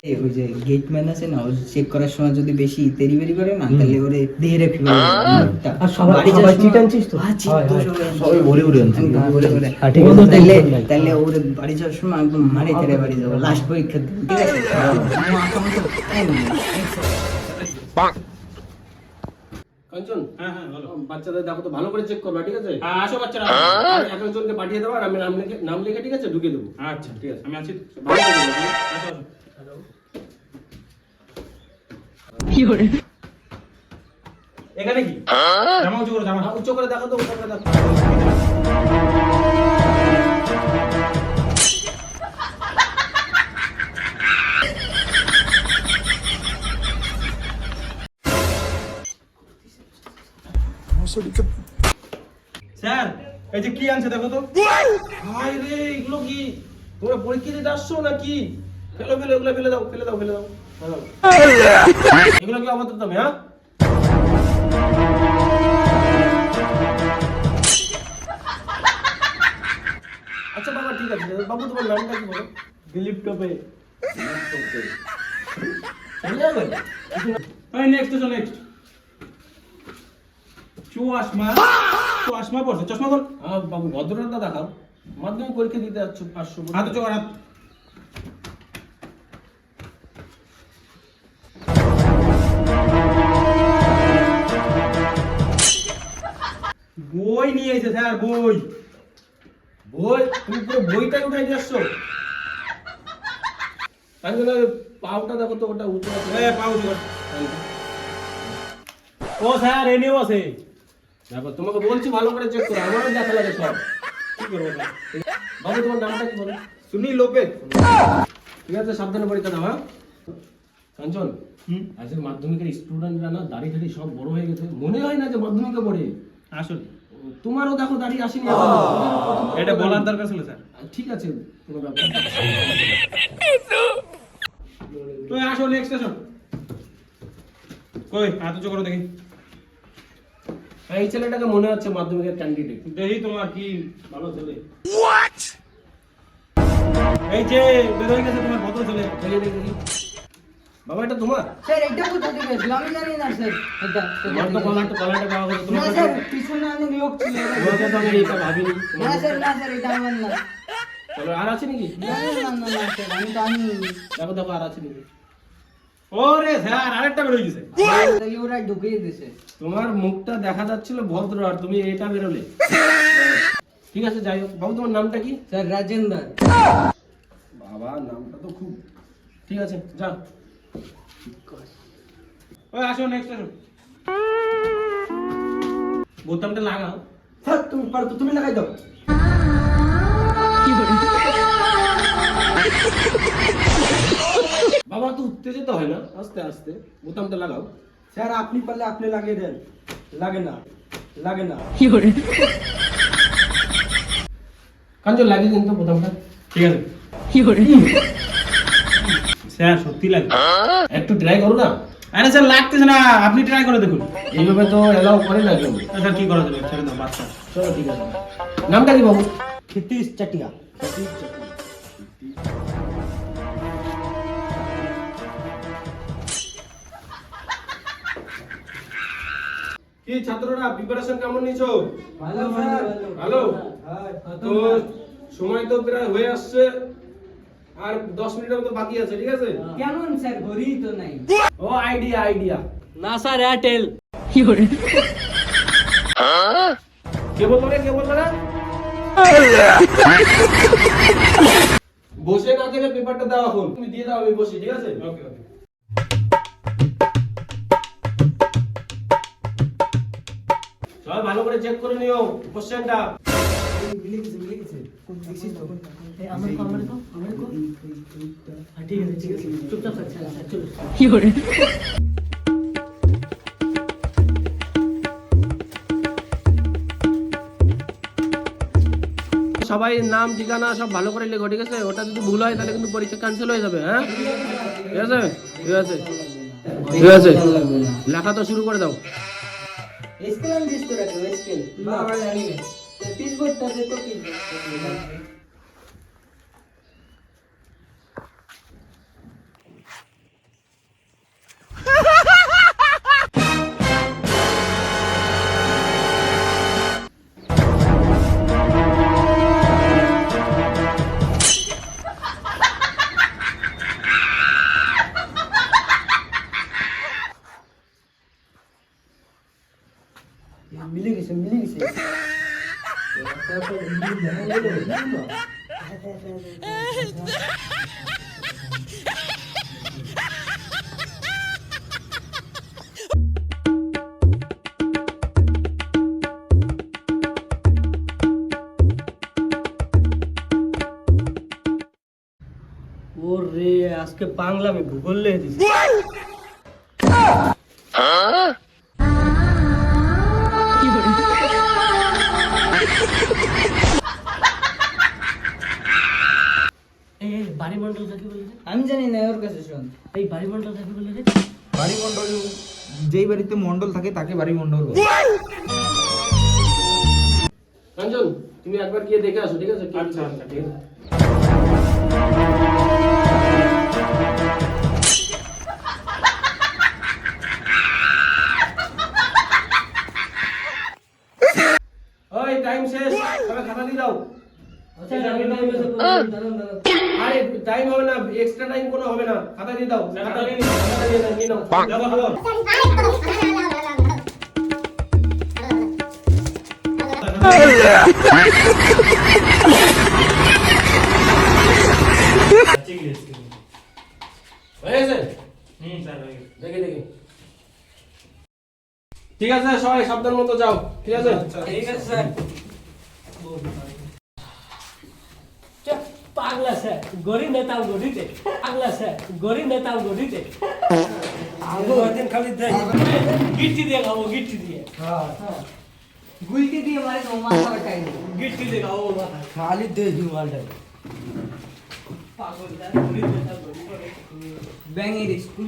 ওই যে গেটম্যান আছে না, ও চেক করার সময় যদি বেশি তেড়িবেড়ি করে না, তাহলে ওরে দিয়ে রেখে আর সবাই চিট আনছিস তো? সবাই ভরে ভরে আনছি। তাহলে ওরে বাড়ি যাওয়ার সময় একদম মারে তেরে বাড়ি যাবো লাস্ট পরীক্ষা দিতে, ঠিক আছে? কাঞ্চন, হ্যাঁ হ্যাঁ বলো। বাচ্চাদের দেখো তো ভালো করে চেক করবা, ঠিক আছে? হ্যাঁ আসো বাচ্চারা। আর এক একজনকে পাঠিয়ে দেবো আর আমি নাম লিখে ঠিক আছে ঢুকে দেবো। আচ্ছা ঠিক আছে, আমি আছি। ভালো করে দেবো, ঠিক আছে? আসো আসো। এখানে কি জামা উঁচু করো, জামা। উচ্চ করে দেখো তো, উচ্চ করে দেখো। স্যার এই যে কি আনছে দেখো তো। হাই রে, এগুলো কি তোমরা পরীক্ষা দিতে আসছো নাকি? ফেলো ফেলো, এগুলো ফেলে দাও, ফেলে দাও, ফেলে দাও। এগুলো কি আমাদের দামে? হ্যাঁ, আচ্ছা বাবা, ঠিক আছে বাবু, তোমার নামটা কি বলো? দিলীপ টোপে। এই নেক্সট এসো, নেক্সট। চশমা, চশমা পড়ছে, চশমা কর। বাবু ভদ্রতা দেখাও, মাধ্যমিক পরীক্ষা দিতে যাচ্ছ 500। হাত উঁচু কর, হাত। বই নিয়ে এসে স্যার, বই। বই? তুমি পুরো বইটাই উঠাই দিয়ে আসছো? কাঞ্চনা, পাউটা দেখো তো, ওটা উঁচু আছে। এ পা উঁচু কর। ও স্যার এনেও আছে। দেখো, তোমাকে বলছি ভালো করে চেক করো, আমারও দেখা লাগে সব। কি করবো স্যার? বাবু তোমার নামটা কি বলো? সুনীল লোপেজ। ঠিক আছে, সাবধানে পরীক্ষা দাও। হ্যাঁ কাঞ্চন, আজকে মাধ্যমিকের স্টুডেন্টরা না দাড়ি ঠাড়ি সব বড় হয়ে গেছে, মনে হয় না যে মাধ্যমিকে পড়ে। আসলে তোমারও দেখো দাড়ি আসেনি এখনো। এটা বলার দরকার ছিল স্যার। ঠিক আছে, কোনো ব্যাপার না। তো আসো, নেক্সট এসো। কই হাত উঁচু করো দেখি। এই ছেলেটাকে মনে হচ্ছে মাধ্যমিকের ক্যান্ডিডেট। দেখি তোমার কি ভালো ছেলে। এই যে বের হয়ে গেছে তোমার ভদ্র ছেলে। দেখি দেখি দেখি। বাবা, এটা তোমার? স্যার এটা কোথা থেকে আসলো আমি জানি না স্যার। এটা তোমার তো কলারটা পাওয়া গেল। না তোমার স্যার, পিছনে অনেক লোক ছিল। তোমাকে তো আমি এটা ভাবিনি। না স্যার, না স্যার, এটা আমার না। চলো, আর আছে নাকি? না না না না স্যার, আমি তো আনি। দেখো দেখো, আর আছে নাকি? ওরে স্যার আরেকটা বের হয়ে গেছে। তাহলে ওরা ঢুকিয়ে দিছে। তোমার মুখটা দেখা যাচ্ছিল ভদ্র, আর তুমি এটা বেরোলে। ঠিক আছে, যাই হোক। বাবু তোমার নামটা কি? স্যার রাজেন্দ্র। বাবা, নামটা তো খুব ঠিক আছে, যা। ওই আসো, নেক্সট আসো। বোতামটা লাগাও। স্যার তুমি পারো তো, তুমি লাগাই দাও। বাবা, তো উত্তেজিত হয় না, আস্তে আস্তে বোতামটা লাগাও। স্যার আপনি পারলে আপনি লাগিয়ে দেন। লাগে না, লাগে না। কাঞ্চন, লাগিয়ে দিন তো বোতামটা। ঠিক আছে। স্যার সত্যি লাগে। একটু ট্রাই করো না। আরে স্যার লাগতেছে না, আপনি ট্রাই করে দেখুন। এইভাবে তো এলাও করে না কেউ। স্যার কি করা যাবে, ছেড়ে দাও বাচ্চা। চলো, ঠিক আছে। নামটা কি বাবু? ক্ষিতিশ চাটিয়া। কি ছাত্ররা, প্রিপারেশন কেমন নিছো? ভালো স্যার। ভালো? হ্যাঁ। তো সময় তো প্রায় হয়ে আসছে, আর 10 মিনিটের মতো বাকি আছে, ঠিক আছে? কেমন স্যার, ঘড়ি তো নাই। ও আইডিয়া, আইডিয়া। না স্যার, এয়ারটেল। কে বলতো রে, কে বলতো রে? বসে না থেকে পেপারটা দাও এখন, তুমি দিয়ে দাও, আমি বসি, ঠিক আছে? ওকে ওকে। সবাই ভালো করে চেক করে নিও কোশ্চেনটা। চুপচাপ থাক স্যার, স্যার চলো। সবাই নাম ঠিকানা সব ভালো করে লেখো, ঠিক আছে? ওটা যদি ভুল হয় তাহলে কিন্তু পরীক্ষা ক্যান্সেল হয়ে যাবে। হ্যাঁ, ঠিক আছে, ঠিক আছে, ঠিক আছে। লেখা তো শুরু করে দাও। স্কেল আমি দিস করে রাখো, স্কেল। না আমরা জানি না। পিস বোর্ডটা আছে তো পিস বোর্ড। ওরে আজকে বাংলা আমি ভূগোল লিখে দিছি। এই বাড়িমণ্ডল কাকে বলে রে? আমি জানি না, ওর কাছে শোন। এই বাড়িমণ্ডল কাকে বলে রে? বাড়িমণ্ডল যেই বাড়িতে মণ্ডল থাকে তাকে বাড়িমণ্ডল বলে। কাঞ্চন তুমি একবার গিয়ে দেখে আসো, ঠিক আছে? আচ্ছা আচ্ছা ঠিক আছে। ওই টাইম শেষ, তবে খাতা দিয়ে দাও। আচ্ছা আমি টাইম এসে দাঁড়ান। আরে টাইম হবে না, এক্সট্রা টাইম কোনো হবে না, খাতা দিয়ে দাও। খাতা দিয়ে দিই। খাতা দিয়ে দাও, নিয়ে নাও। যাবো হলো। হয়ে গেছে? স্যার হয়ে গেছে। দেখে দেখে। ঠিক আছে সবাই সাবধান মতো যাও, ঠিক আছে? ঠিক আছে স্যার। পাগলা স্যার, গরি নেতা গরিতে। পাগলা স্যার, গরি নেতা গরিতে। দিন খালি দেখ। গিট্টি দিয়ে খাবো, গিট্টি দিয়ে। গুলটি দিয়ে মারে তো মাথা উঠাই দে। গিট্টি দিয়ে খাবো মাথা। খালি দেখি মালটা। পাগল স্যার, গরি নেতা গরি করে। ব্যাঙের স্কুল।